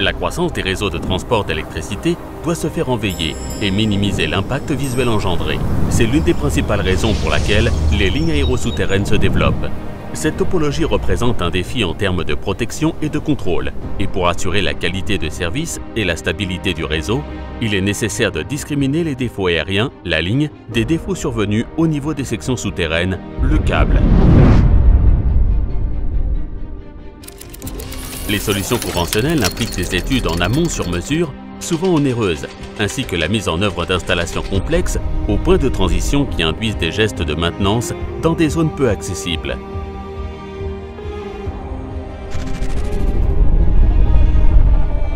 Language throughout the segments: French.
La croissance des réseaux de transport d'électricité doit se faire en veiller et minimiser l'impact visuel engendré. C'est l'une des principales raisons pour laquelle les lignes aérosouterraines se développent. Cette topologie représente un défi en termes de protection et de contrôle. Et pour assurer la qualité de service et la stabilité du réseau, il est nécessaire de discriminer les défauts aériens, la ligne, des défauts survenus au niveau des sections souterraines, le câble. Les solutions conventionnelles impliquent des études en amont sur mesure, souvent onéreuses, ainsi que la mise en œuvre d'installations complexes au point de transition qui induisent des gestes de maintenance dans des zones peu accessibles.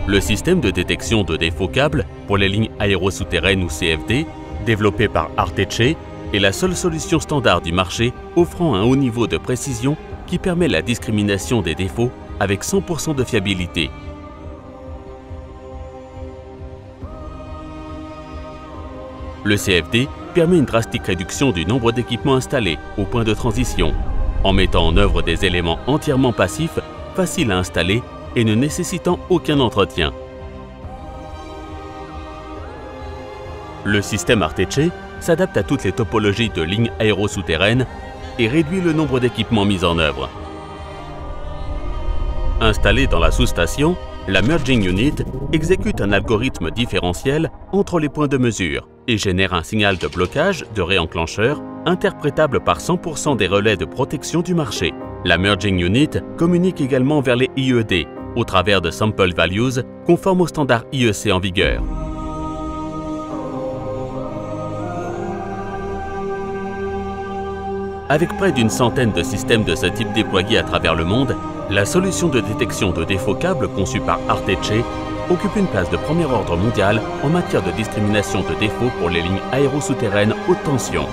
Le système de détection de défauts câbles pour les lignes aérosouterraines ou CFD, développé par Arteche, est la seule solution standard du marché offrant un haut niveau de précision qui permet la discrimination des défauts avec 100% de fiabilité. Le CFD permet une drastique réduction du nombre d'équipements installés au point de transition, en mettant en œuvre des éléments entièrement passifs, faciles à installer et ne nécessitant aucun entretien. Le système Arteche s'adapte à toutes les topologies de lignes aérosouterraines et réduit le nombre d'équipements mis en œuvre. Installée dans la sous-station, la Merging Unit exécute un algorithme différentiel entre les points de mesure et génère un signal de blocage de réenclencheur interprétable par 100% des relais de protection du marché. La Merging Unit communique également vers les IED au travers de Sample Values conformes aux standards IEC en vigueur. Avec près d'une centaine de systèmes de ce type déployés à travers le monde, la solution de détection de défauts câbles conçue par Arteche occupe une place de premier ordre mondial en matière de discrimination de défauts pour les lignes aérosouterraines haute tension.